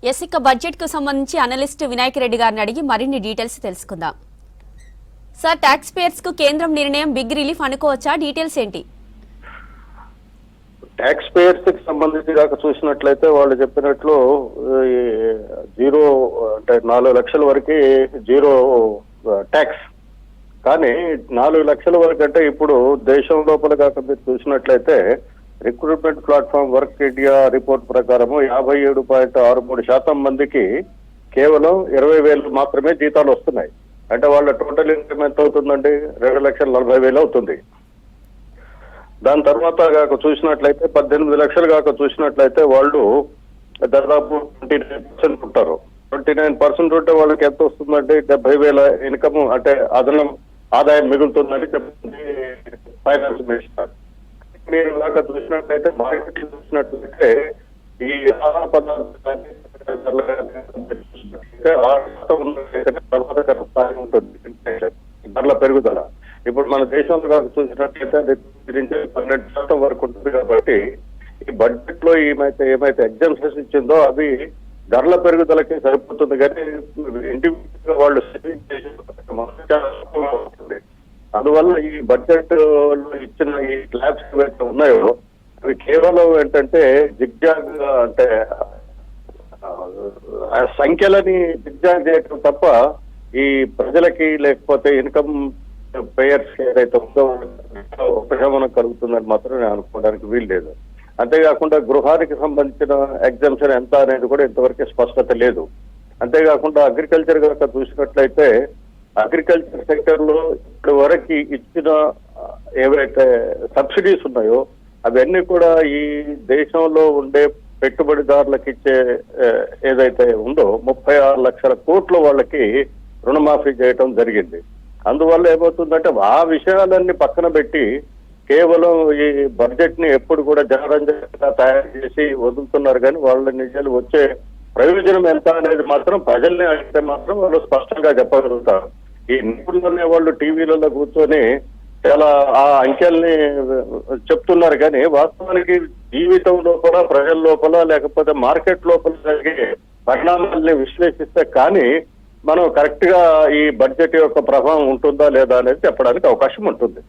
Yes ఇక budget కు సంబంధించి అనలిస్ట్ వినాయక్ రెడ్డి గారిని అడిగి మరిన్ని డీటెయిల్స్ తెలుసుకుందాం. సార్, ట్యాక్స్ పేయర్స్ కు కేంద్రం నిర్ణయం బిగ్ రిలీఫ్ అనుకోవచ్చా? డీటెయిల్స్ ఏంటి? ట్యాక్స్ పేయర్స్ కి సంబంధించి దాకా చూసినట్లయితే వాళ్ళు చెప్పినట్లు జీరో అంటే 4 లక్షల వరకు జీరో ట్యాక్స్. కానీ 4 లక్షల వరకు అంటే ఇప్పుడు దేశం లోపల కాక మీరు చూసినట్లయితే recruitment platform work India report ప్రకారము 57.63% మందికి కేవలం 20,000 మాత్రమే జీతాలు వస్తున్నాయి. అంటే వాళ్ళ టోటల్ ఇన్కమ్ ఎంత అవుతుందండి? 2,40,000 అవుతుంది. దాని తర్వాత కాక చూసినట్లయితే 18 లక్షలు కాక చూసినట్లయితే వాళ్ళు దాదాపు 29% ఉంటారు. 29% ఉంటే వాళ్ళకి ఎంత వస్తుందంటే 70,000 ఇన్కమ్ అంటే అదనం ఆదాయం మిగులుతుందని చెప్తుంది ఫైనాన్స్ మినిస్టర్. మీరు దాకా చూసినట్లయితే మార్కెట్ చూసినట్లయితే ఈ ఆహార పదార్థాలు ధరల పెరుగుదల ఇప్పుడు మన దేశంలో కాక చూసినట్లయితే అది 12% వరకు ఉంటుంది. కాబట్టి ఈ బడ్జెట్ లో ఏమైతే ఎగ్జామ్షన్స్ ఇచ్చిందో అవి ధరల పెరుగుదలకి సరిపోతుంది. కానీ ఇండివిజువల్ వాళ్ళు సేవింగ్ చేసేది అందువల్ల ఈ బడ్జెట్ లో ఇచ్చిన ఈ స్లాబ్స్ ఏవైతే ఉన్నాయో అవి కేవలం ఏంటంటే జిగ్జాగ్ అంటే సంఖ్యలని జిగ్జాగ్ చేయటం తప్ప ఈ ప్రజలకి లేకపోతే ఇన్కమ్ పేయర్స్ ఏదైతే ఉందో ఉపశమనం కలుగుతుందని మాత్రం నేను అనుకోవడానికి వీలు లేదు. అంతేకాకుండా గృహానికి సంబంధించిన ఎగ్జామ్షన్ ఎంత అనేది కూడా ఇంతవరకు స్పష్టత లేదు. అంతేకాకుండా అగ్రికల్చర్ కనుక చూసినట్లయితే అగ్రికల్చర్ సెక్టర్ లో ఇప్పటి వరకు ఇచ్చిన ఏవైతే సబ్సిడీస్ ఉన్నాయో అవన్నీ కూడా ఈ దేశంలో ఉండే పెట్టుబడిదారులకు ఇచ్చే ఏదైతే ఉందో 36 లక్షల కోట్ల వాళ్ళకి రుణమాఫీ చేయటం జరిగింది. అందువల్ల ఏమవుతుందంటే ఆ విషయాలన్నీ పక్కన పెట్టి కేవలం ఈ బడ్జెట్ ని ఎప్పుడు కూడా జనరంజకంగా తయారు చేసి వదులుతున్నారు. కానీ వాళ్ళ నిజాలు వచ్చే ప్రయోజనం ఎంత అనేది మాత్రం ప్రజల్ని అడిగితే మాత్రం వాళ్ళు స్పష్టంగా చెప్పగలుగుతారు. ఈ నిపుణులు అనే వాళ్ళు టీవీలలో కూర్చొని చాలా ఆ అంకెల్ని చెప్తున్నారు. కానీ వాస్తవానికి జీవితం లోపల ప్రజల లోపల లేకపోతే మార్కెట్ లోపల జరిగే పరిణామాల్ని విశ్లేషిస్తే కానీ మనం కరెక్ట్ గా ఈ బడ్జెట్ యొక్క ప్రభావం ఉంటుందా లేదా అనేది చెప్పడానికి అవకాశం ఉంటుంది.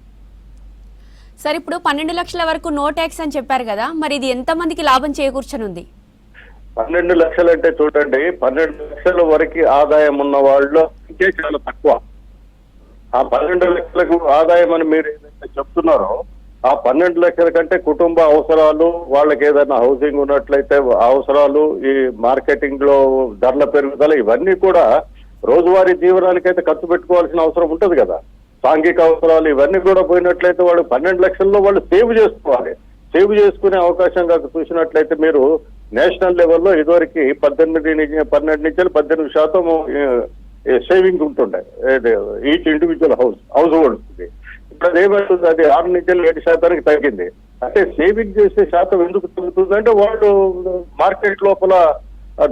సార్, ఇప్పుడు 12 లక్షల వరకు నో ట్యాక్స్ అని చెప్పారు కదా, మరి ఇది ఎంత మందికి లాభం చేకూర్చనుంది? 12 లక్షలు అంటే చూడండి, 12 లక్షల వరకు ఆదాయం ఉన్న వాళ్ళు ఇంకే చాలా తక్కువ. ఆ 12 లక్షలకు ఆదాయం అని మీరు ఏదైతే చెప్తున్నారో ఆ 12 లక్షల కంటే కుటుంబ అవసరాలు, వాళ్ళకి ఏదైనా హౌసింగ్ ఉన్నట్లయితే అవసరాలు, ఈ మార్కెటింగ్ లో ధరల పెరుగుదల ఇవన్నీ కూడా రోజువారీ జీవనానికైతే ఖర్చు పెట్టుకోవాల్సిన అవసరం ఉంటుంది కదా. సాంఘిక అవసరాలు ఇవన్నీ కూడా పోయినట్లయితే వాళ్ళు 12 లక్షల్లో వాళ్ళు సేవ్ చేసుకోవాలి. సేవ్ చేసుకునే అవకాశం కాక చూసినట్లయితే మీరు నేషనల్ లెవెల్లో ఇదివరకు 12 నుంచి 18% సేవింగ్ ఉంటుండే ఈచ్ ఇండివిజువల్ హౌస్ హోల్డ్స్. ఇప్పుడు అది ఏమవుతుంది, అది 6 నుంచి 7% తగ్గింది. అంటే సేవింగ్ చేసే శాతం ఎందుకు తగ్గుతుంది అంటే వాళ్ళు మార్కెట్ లోపల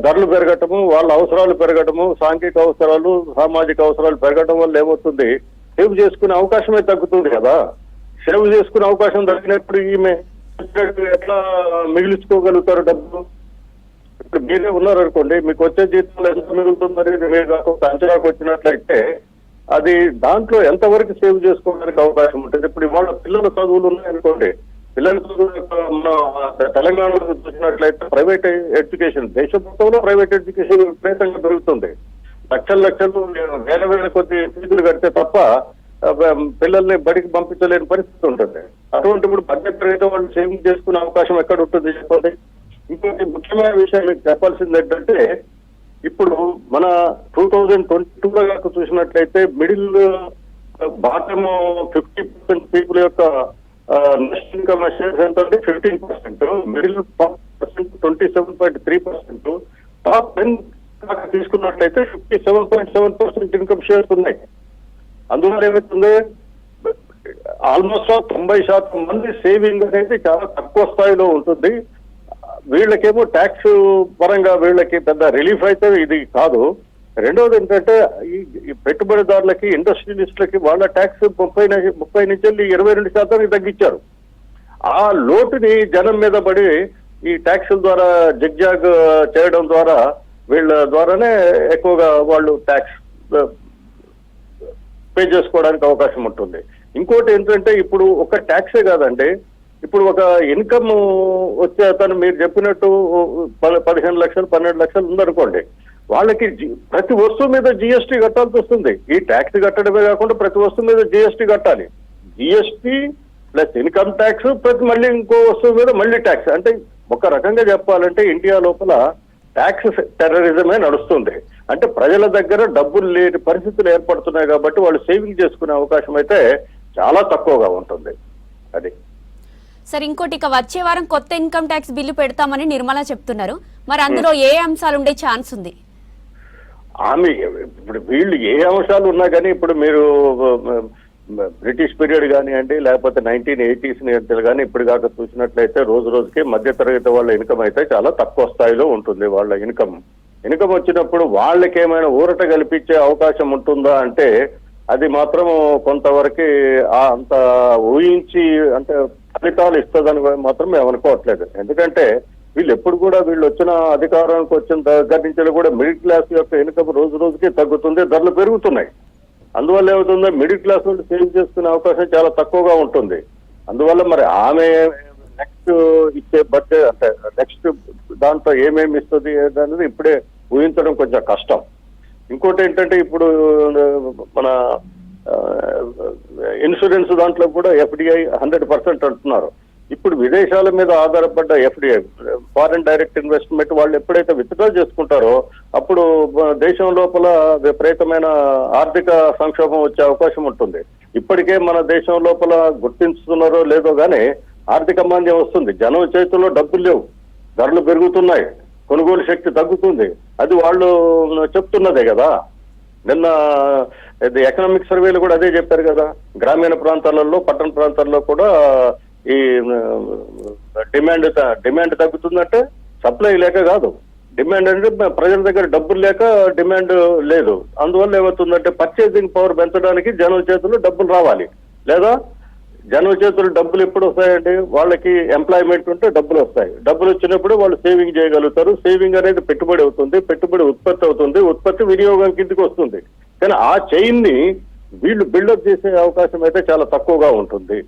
ధరలు పెరగటము, వాళ్ళ అవసరాలు పెరగటము, సాంఘిక అవసరాలు, సామాజిక అవసరాలు పెరగటం వల్ల ఏమవుతుంది, సేవ్ చేసుకునే అవకాశమే తగ్గుతుంది కదా. సేవ్ చేసుకునే అవకాశం తగ్గినప్పుడు ఈమె ఎట్లా మిగిలించుకోగలుగుతారు డబ్బులు? ఇప్పుడు మీరే ఉన్నారనుకోండి, మీకు వచ్చే జీతంలో ఎంత మిగులుతుందని మీరు కాకుండా అంచనాకు వచ్చినట్లయితే అది దాంట్లో ఎంతవరకు సేవ్ చేసుకోవడానికి అవకాశం ఉంటుంది. ఇప్పుడు ఇవాళ పిల్లల చదువులు ఉన్నాయనుకోండి, పిల్లల చదువులు మన తెలంగాణలో చూసినట్లయితే ప్రైవేట్ ఎడ్యుకేషన్ దేశం మొత్తంలో ప్రైవేట్ ఎడ్యుకేషన్ విపరీతంగా పెరుగుతుంది. లక్షలు వేల కొద్ది ఫీజులు కడితే తప్ప పిల్లల్ని బడికి పంపించలేని పరిస్థితి ఉంటుంది. అటువంటి ఇప్పుడు బడ్జెట్ అయితే వాళ్ళు సేవింగ్ చేసుకునే అవకాశం ఎక్కడ ఉంటుంది చెప్పండి. ఇంకొక ముఖ్యమైన విషయం మీకు చెప్పాల్సింది ఏంటంటే ఇప్పుడు మన 2022లో కాక చూసినట్లయితే మిడిల్ బాటమ్ 50% పీపుల్ యొక్క నెట్ ఇన్కమ్ ఎంత అంటే 15%, మిడిల్ 27.3%, టాప్ 10 కాక తీసుకున్నట్లయితే 57.7% ఇన్కమ్ షేర్స్ ఉన్నాయి. అందువల్ల ఏమవుతుంది, ఆల్మోస్ట్ 90% మంది సేవింగ్ అనేది చాలా తక్కువ స్థాయిలో ఉంటుంది. వీళ్ళకేమో ట్యాక్స్ పరంగా వీళ్ళకి పెద్ద రిలీఫ్ అయితే ఇది కాదు. రెండవది ఏంటంటే ఈ పెట్టుబడిదారులకి, ఇండస్ట్రియలిస్టులకి వాళ్ళ ట్యాక్స్ 30 నుంచి 22% తగ్గించారు. ఆ లోటుని జనం మీద పడి ఈ ట్యాక్సుల ద్వారా జిగ్జాగ్ చేయడం ద్వారా వీళ్ళ ద్వారానే ఎక్కువగా వాళ్ళు ట్యాక్స్ పే చేసుకోవడానికి అవకాశం ఉంటుంది. ఇంకోటి ఏంటంటే ఇప్పుడు ఒక ట్యాక్సే కాదండి, ఇప్పుడు ఒక ఇన్కమ్ వచ్చే అతను మీరు చెప్పినట్టు 15 లక్షలు 12 లక్షలు ఉందనుకోండి, వాళ్ళకి ప్రతి వస్తువు మీద జిఎస్టీ కట్టాల్సి వస్తుంది. ఈ ట్యాక్స్ కట్టడమే కాకుండా ప్రతి వస్తువు మీద జిఎస్టీ కట్టాలి. జిఎస్టీ ప్లస్ ఇన్కమ్ ట్యాక్స్ ప్రతి మళ్ళీ ఇంకో వస్తువు మీద మళ్ళీ ట్యాక్స్. అంటే ఒక రకంగా చెప్పాలంటే ఇండియా లోపల ట్యాక్స్ టెర్రరిజమే నడుస్తుంది. అంటే ప్రజల దగ్గర డబ్బులు లేని పరిస్థితులు ఏర్పడుతున్నాయి కాబట్టి వాళ్ళు సేవింగ్ చేసుకునే అవకాశం అయితే చాలా తక్కువగా ఉంటుంది. అది సార్, ఇంకోటి ఇక వచ్చే వారం కొత్త ఇన్కమ్ ట్యాక్స్ బిల్లు పెడతామని నిర్మలా చెప్తున్నారు. మరి అందులో ఏ అంశాలు ఉండే ఛాన్స్ ఉంది? ఆమె ఇప్పుడు వీళ్ళు ఏ అంశాలు ఉన్నా కానీ ఇప్పుడు మీరు బ్రిటిష్ పీరియడ్ కానివ్వండి, లేకపోతే 1980s కానీ ఇప్పుడు కాక చూసినట్లయితే రోజు రోజుకి మధ్యతరగతి వాళ్ళ ఇన్కమ్ అయితే చాలా తక్కువ స్థాయిలో ఉంటుంది. వాళ్ళ ఇన్కమ్ వచ్చినప్పుడు వాళ్ళకి ఏమైనా ఊరట కల్పించే అవకాశం ఉంటుందా అంటే అది మాత్రం కొంతవరకు అంత ఊహించి అంటే ఫలితాలు ఇస్తుందని మాత్రం మేము అనుకోవట్లేదు. ఎందుకంటే వీళ్ళు ఎప్పుడు కూడా వీళ్ళు వచ్చిన అధికారానికి వచ్చిన దగ్గర నుంచి కూడా మిడిల్ క్లాస్ యొక్క ఇన్కమ్ రోజు రోజుకి తగ్గుతుంది, ధరలు పెరుగుతున్నాయి. అందువల్ల ఏమవుతుందో మిడిల్ క్లాస్ వాళ్ళు సేవ్ చేసుకునే అవకాశం చాలా తక్కువగా ఉంటుంది. అందువల్ల మరి ఆమె నెక్స్ట్ ఇచ్చే బడ్జెట్ అంటే నెక్స్ట్ దాంట్లో ఏమేమి ఇస్తుంది అనేది ఇప్పుడే ఊహించడం కొంచెం కష్టం. ఇంకోటి ఏంటంటే ఇప్పుడు మన ఇన్సూరెన్స్ దాంట్లో కూడా ఎఫ్డిఐ 100% అంటున్నారు. ఇప్పుడు విదేశాల మీద ఆధారపడ్డ ఎఫ్డిఐ ఫారిన్ డైరెక్ట్ ఇన్వెస్ట్మెంట్ వాళ్ళు ఎప్పుడైతే విత్డ్రా చేసుకుంటారో అప్పుడు దేశం లోపల విపరీతమైన ఆర్థిక సంక్షోభం వచ్చే అవకాశం ఉంటుంది. ఇప్పటికే మన దేశం లోపల గుర్తించుతున్నారో లేదో కానీ ఆర్థిక మాంద్యం వస్తుంది. జనం చేతుల్లో డబ్బులు లేవు, ధరలు పెరుగుతున్నాయి, కొనుగోలు శక్తి తగ్గుతుంది. అది వాళ్ళు చెప్తున్నదే కదా. నిన్న ఎకనామిక్ సర్వేలు కూడా అదే చెప్పారు కదా. గ్రామీణ ప్రాంతాలలో పట్టణ ప్రాంతాల్లో కూడా ఈ డిమాండ్ తగ్గుతుందంటే సప్లై లేక కాదు, డిమాండ్ అంటే ప్రజల దగ్గర డబ్బులు లేక డిమాండ్ లేదు. అందువల్ల ఏమవుతుందంటే పర్చేసింగ్ పవర్ పెంచడానికి జనం చేతుల్లో డబ్బులు రావాలి. లేదా జనం చేతులు డబ్బులు ఎప్పుడు వస్తాయండి? వాళ్ళకి ఎంప్లాయ్మెంట్ ఉంటే డబ్బులు వస్తాయి. డబ్బులు వచ్చినప్పుడు వాళ్ళు సేవింగ్ చేయగలుగుతారు. సేవింగ్ అనేది పెట్టుబడి అవుతుంది, పెట్టుబడి ఉత్పత్తి అవుతుంది, ఉత్పత్తి వినియోగం కిందకి వస్తుంది. కానీ ఆ చైన్ ని వీళ్ళు బిల్డప్ చేసే అవకాశం అయితే చాలా తక్కువగా ఉంటుంది.